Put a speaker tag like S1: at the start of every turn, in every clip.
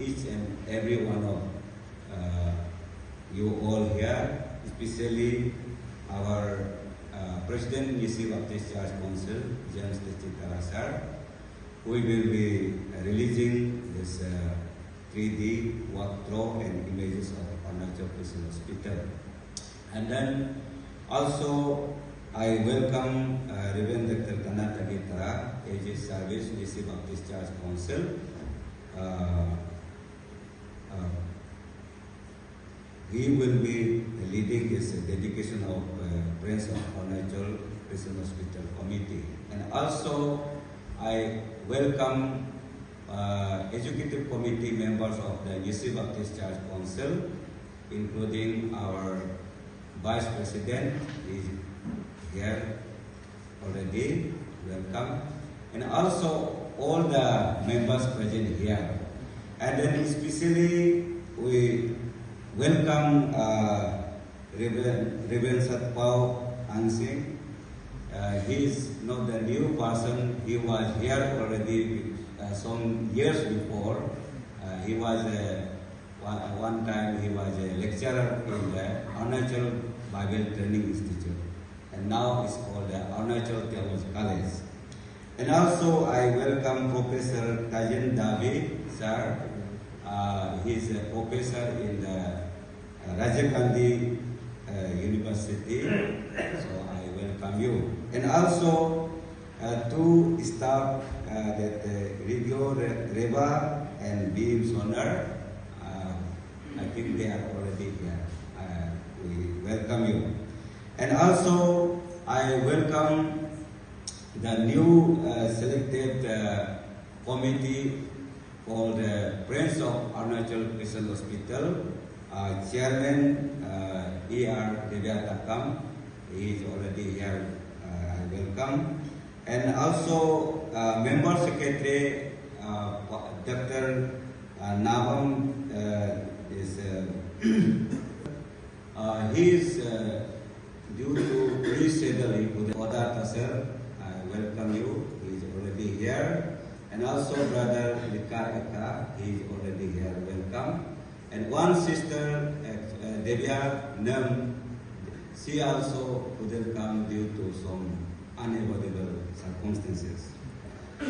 S1: each and every one of you all here, especially our President Yisi Baptist Church Council, James Techitara sir. We will be releasing this 3D walkthrough and images of Arunachal Christian Hospital. And then also I welcome Reverend Dr. Kanata Gitara, AG Service, Yisi Baptist Church Council. He will be leading this dedication of Prince of Arunachal Christian Hospital Committee. And also I welcome executive committee members of the Yisi Baptist Church Council, including our Vice President is here already, welcome. And also all the members present here. And then especially we welcome Reverend Satpao Ansing. He is not the new person. He was here already some years before. He was one time he was a lecturer in the Arunachal Bible Training Institute, and now it's called the Arunachal Theological College. And also I welcome Professor Kajen Davi sir. He is a professor in the Rajiv Gandhi University, so I welcome you. And also two staff that Radio Reva and Beam Sonar, I think they are already here. We welcome you. And also I welcome the new selected committee called Prince of Arunachal Christian Hospital, Chairman E.R. Deviatakam. He is already here. I welcome. And also Member Secretary Dr. Navam is he is due to rescheduling to the Odata sir. I welcome you. He is already here. And also Brother Likar Eka, he is already here. Welcome. And one sister, Devya Nam, she also couldn't come due to some unavoidable circumstances.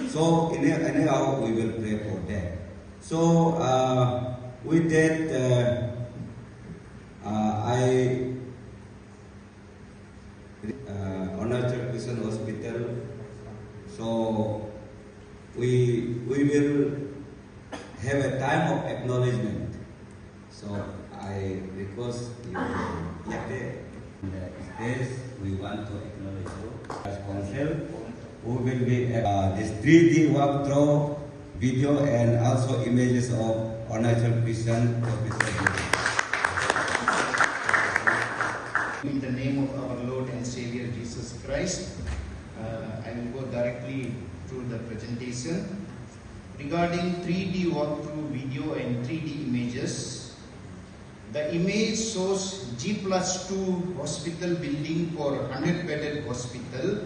S1: So anyhow, we will pray for that. So with that, I Arunachal Christian Hospital. So we will have a time of acknowledgement. So I request you in the stage we want to acknowledge you as council who will be this 3D walkthrough video and also images of Arunachal Christian Hospital.
S2: In the name of our Lord and Savior Jesus Christ, I will go directly to the presentation. Regarding 3D walkthrough video and 3D images, the image shows G+2 hospital building for 100-bedded hospital.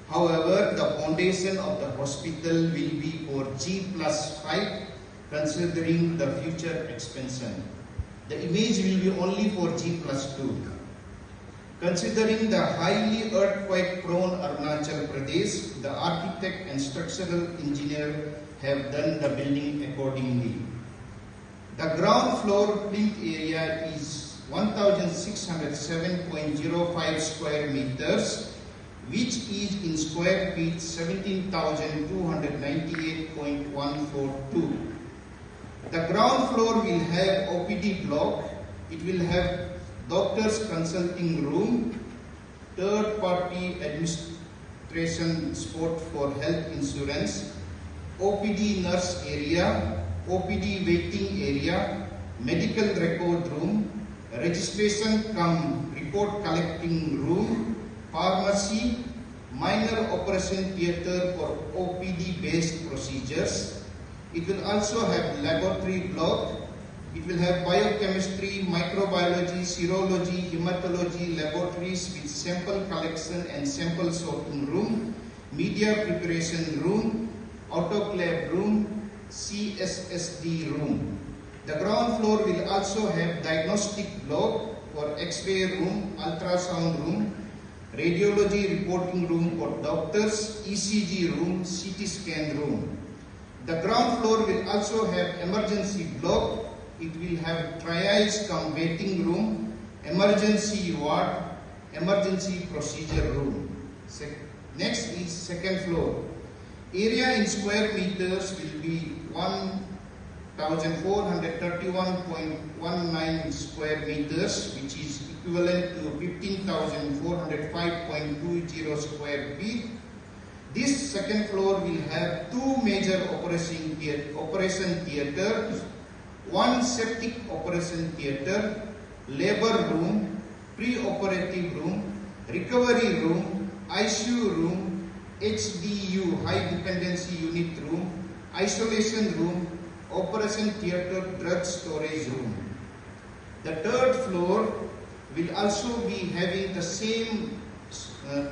S2: However, the foundation of the hospital will be for G+5, considering the future expansion. The image will be only for G+2. Considering the highly earthquake-prone Arunachal Pradesh, the architect and structural engineer have done the building accordingly. The ground floor plinth area is 1,607.05 square meters, which is in square feet 17,298.142. The ground floor will have OPD block. It will have doctor's consulting room, third-party administration spot for health insurance, OPD nurse area, OPD waiting area, medical record room, registration cum report collecting room, pharmacy, minor operation theatre for OPD based procedures. It will also have laboratory block. It will have biochemistry, microbiology, serology, hematology laboratories with sample collection and sample sorting room, media preparation room, autoclave room, CSSD room. The ground floor will also have diagnostic block for X-ray room, ultrasound room, radiology reporting room for doctors, ECG room, CT scan room. The ground floor will also have emergency block. It will have triage cum waiting room, emergency ward, emergency procedure room. Next is second floor. Area in square meters will be 1,431.19 square meters, which is equivalent to 15,405.20 square feet. This second floor will have two major operation theaters, one septic operation theater, labor room, pre-operative room, recovery room, ICU room, HDU, high dependency unit room, isolation room, operation theater, drug storage room. The third floor will also be having the same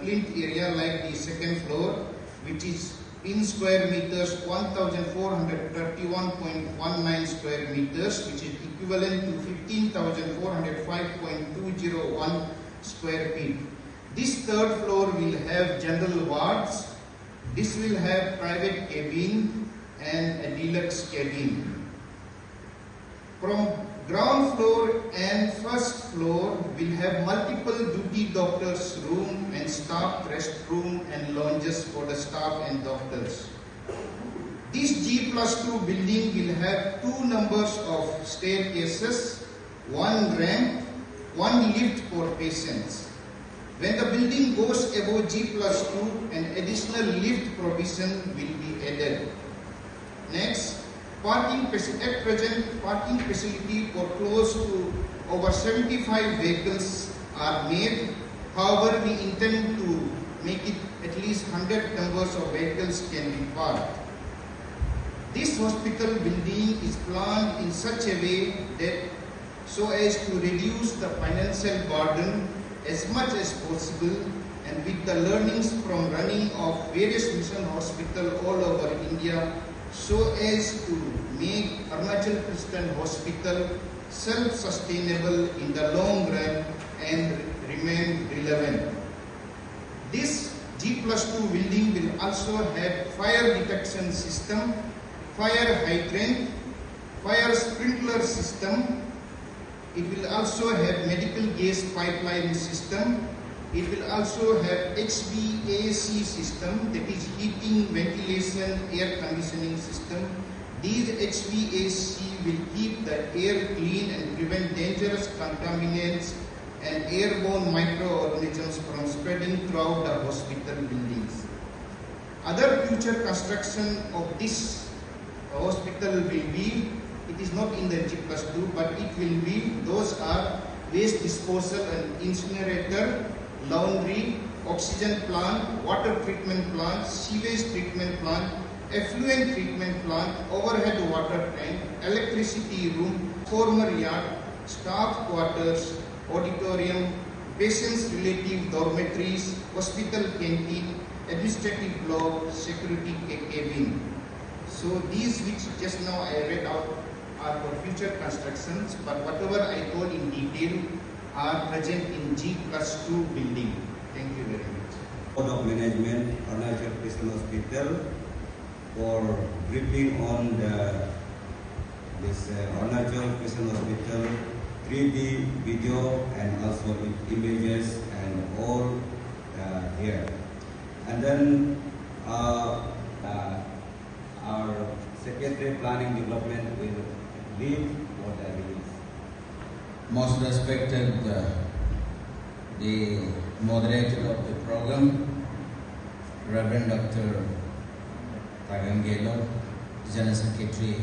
S2: plinth area like the second floor, which is in square meters 1,431.19 square meters, which is equivalent to 15,405.201 square feet. This third floor will have general wards. This will have private cabin and a deluxe cabin. From ground floor and first floor will have multiple duty doctors room and staff rest room and lounges for the staff and doctors. This G+2 building will have two numbers of staircases, one ramp, one lift for patients. When the building goes above G+2, an additional lift provision will be added. Next, at present, parking facility for close to over 75 vehicles are made. However, we intend to make it at least 100 numbers of vehicles can be parked. This hospital building is planned in such a way that so as to reduce the financial burden as much as possible, and with the learnings from running of various mission hospitals all over India, so as to make Arunachal Christian Hospital self-sustainable in the long run and remain relevant. This G+2 building will also have fire detection system, fire hydrant, fire sprinkler system. It will also have medical gas pipeline system. It will also have HVAC system, that is heating, ventilation, air conditioning system. These HVAC will keep the air clean and prevent dangerous contaminants and airborne microorganisms from spreading throughout the hospital buildings. Other future construction of this hospital will be, it is not in the G+2, but it will be, those are waste disposal and incinerator, laundry, oxygen plant, water treatment plant, sewage treatment plant, effluent treatment plant, overhead water tank, electricity room, former yard, staff quarters, auditorium, patients' relative dormitories, hospital canteen, administrative block, security cabin. So these which just now I read out are for future constructions, but whatever I told in detail are present in G+2 building. Thank you very much.
S1: Board of Management, Arunachal Christian Hospital, for briefing on this Arunachal Christian Hospital 3D video and also images and all here. And then our Secretary Planning Development will lead what I release.
S3: Most respected the moderator of the program, Reverend Dr. Tagangelo, General Secretary,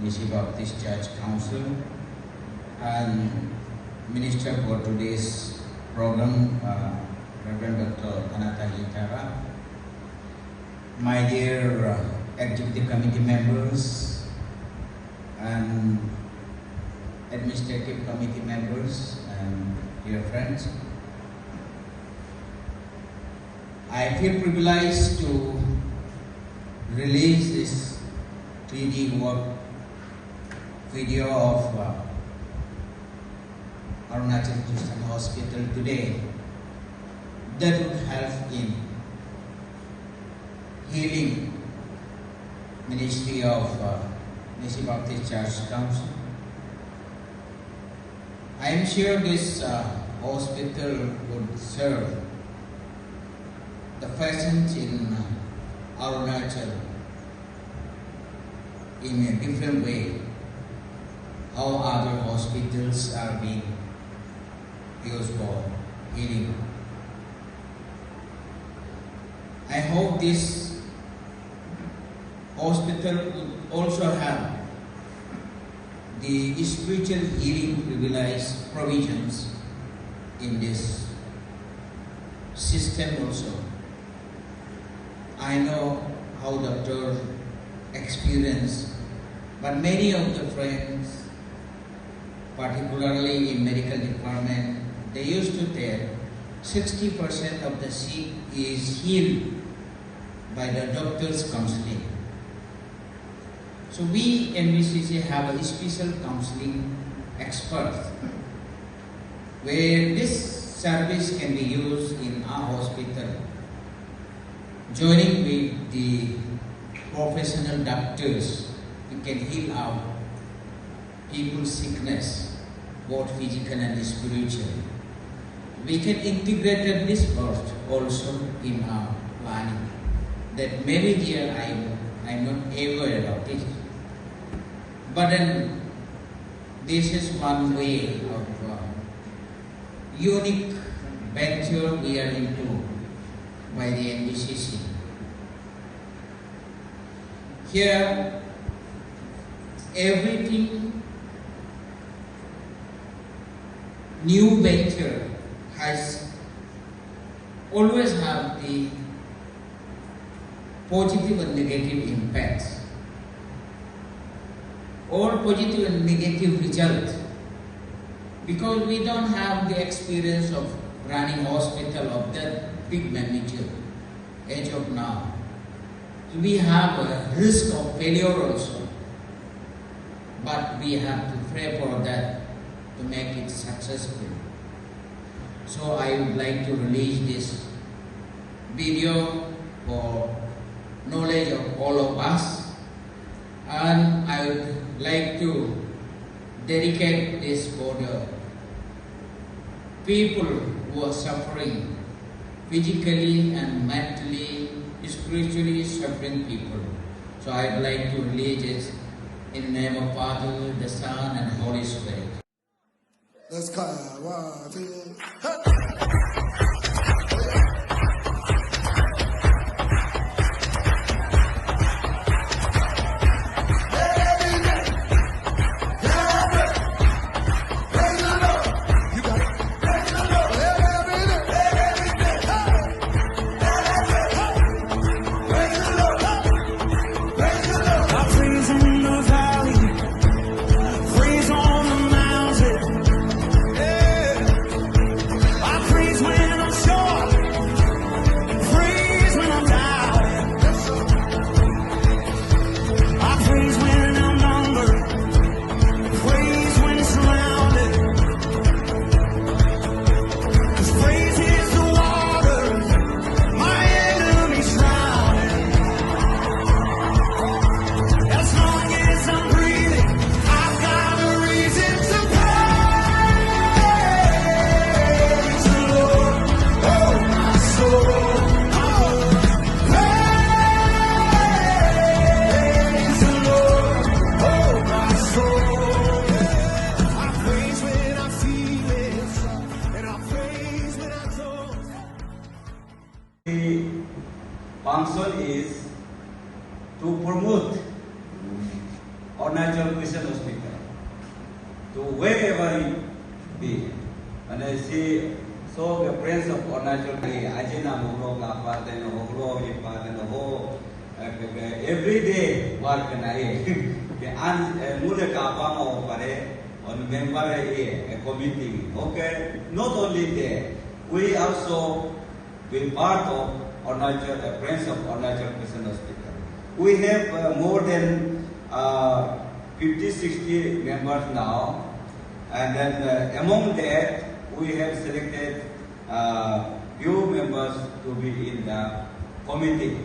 S3: Nishi Baptist Church Council, and Minister for today's program, Reverend Dr. Anata Hitara, my dear Executive Committee members and Administrative Committee members and dear friends, I feel privileged to release this 3D work video of Arunachal Christian Hospital today that would help in healing ministry of Mercy Baptist Church Council. I am sure this hospital would serve the patients in Arunachal in a different way, how other hospitals are being used for healing. I hope this hospital will also have the spiritual healing provisions in this system also. I know how doctor experience, but many of the friends, particularly in medical department, they used to tell 60% of the sick is healed by the doctor's counseling. So we MBCC have a special counseling expert where this service can be used in our hospital, joining with the professional doctors. We can heal our people's sickness, both physical and spiritual. We can integrate this part also in our planning. That maybe here I'm not aware about it. But then this is one way of unique venture we are into by the MBCC. Here, everything new venture has always have the positive and negative impacts, or positive and negative results, because we don't have the experience of running hospital of that big magnitude as of now. So we have a risk of failure also, but we have to pray for that to make it successful. So I would like to release this video for knowledge of all of us, and I would like to dedicate this for the people who are suffering physically and mentally, spiritually suffering people. So I would like to release it in the name of Father, the Son, and Holy Spirit.
S4: Let's go. 1, 2, hey.
S1: function is to promote Arunachal Christian Hospital to wherever it be. And I see so the friends of Arunachal Ajina Mugro Kapat and Ogro Ipat and the whole every day work and I Mule Kapama Opare on member a committee. Okay, not only there, we also been part of Friends of Arunachal Christian Hospital. We have more than 50-60 members now, and then among that we have selected few members to be in the committee.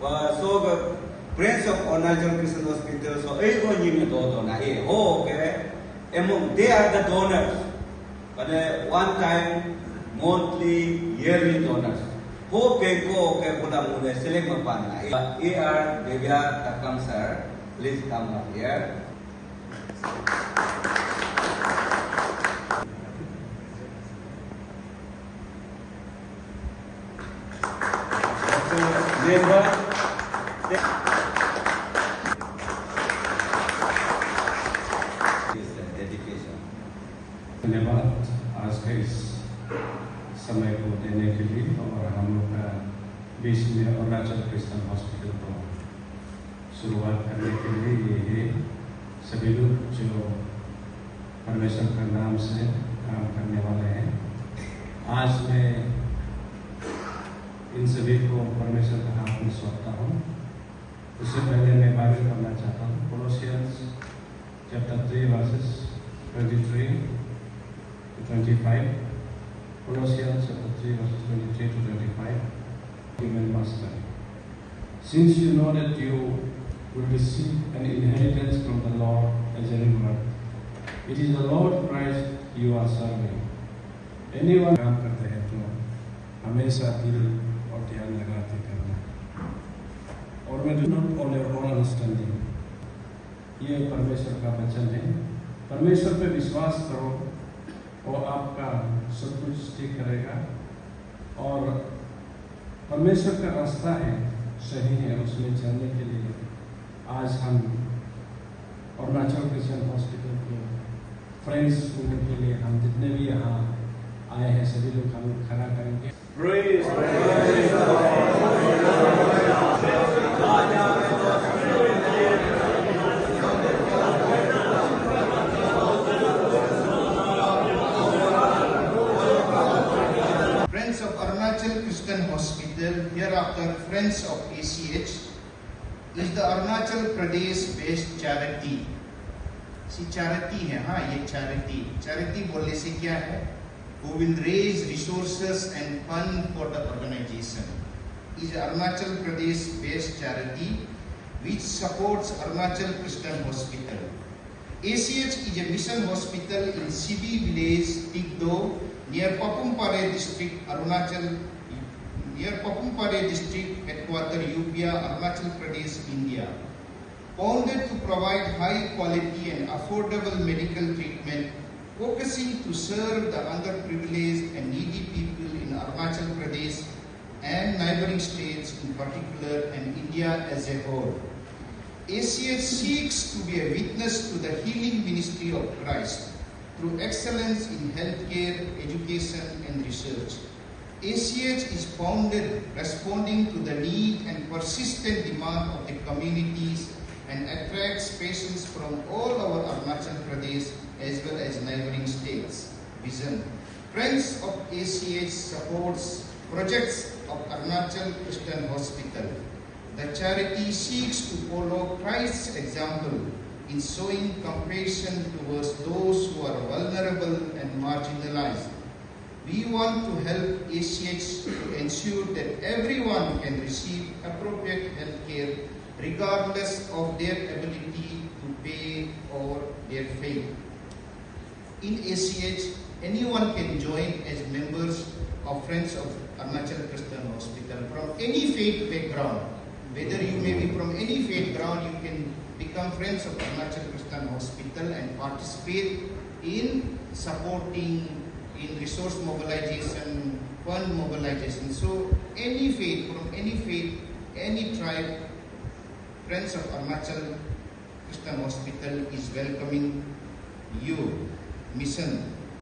S1: So the Friends of Arunachal Christian Hospital, so everyone donor here. Oh, okay. Among they are the donors, but one time monthly, yearly donors. Who pay go okay pulang muna select mapana. A.R. Devya Takam sir, please come up here. Member.
S5: धन्यवाद आज के इस समय को देने के लिए और हम लोग का बीच में अरुणाचल क्रिश्चियन हॉस्पिटल को शुरुआत करने के लिए ये सभी लोग जो परमेश्वर के नाम से काम करने वाले हैं। आज मैं इन सभी को परमेश्वर के हाथ में सौंपता हूँ। उससे पहले मैं बाइबल पढ़ना चाहता हूँ। कोलोसियंस chapter 3 versus 23 to 25. Colossians chapter 3 verses 23 to 25. Human master. Since you know that you will receive an inheritance from the Lord as a reward, it is the Lord Christ you are serving. Anyone काम करते हैं तो हमेशा दिल और ध्यान लगाते करना। और मैं do not on your own understanding. ये परमेश्वर का वचन है। परमेश्वर पे विश्वास करो और आपका सब कुछ ठीक करेगा। और परमेश्वर का रास्ता है, सही है, उसमें चलने के लिए आज हम अरुणाचल क्रिश्चियन हॉस्पिटल के फ्रेंड्स होने के लिए हम जितने भी यहाँ आए हैं सभी लोग हम खड़ा करेंगे।
S2: Friends of Arunachal Christian Hospital, hereafter Friends of ACH, is the Arunachal Pradesh based charity. See, charity है, हाँ ये charity. Charity बोलने से क्या है? Who will raise resources and fund for the organization. Is Arunachal Pradesh based charity which supports Arunachal Christian Hospital. ACH is a mission hospital in Sibi village, Tigdo, near Papumpare district, Arunachal, near Papumpare district, headquarter Upia, Arunachal Pradesh, India. Founded to provide high quality and affordable medical treatment, focusing to serve the underprivileged and needy people in Arunachal Pradesh and neighboring states in particular and India as a whole. ACH seeks to be a witness to the healing ministry of Christ through excellence in healthcare, education and research. ACH is founded responding to the need and persistent demand of the communities and attracts patients from all over Arunachal Pradesh as well as neighboring states. Vision. Friends of ACH supports projects of Arunachal Christian Hospital. The charity seeks to follow Christ's example in showing compassion towards those who are vulnerable and marginalized. We want to help ACH to ensure that everyone can receive appropriate health care regardless of their ability to pay or their faith. In ACH, anyone can join as members of Friends of Arunachal Christian Hospital from any faith background. Whether you may be from any faith ground, you can become Friends of Arunachal Christian Hospital and participate in supporting in resource mobilization, fund mobilization. So any faith, from any faith, any tribe, Friends of Arunachal Christian Hospital is welcoming you. Mission.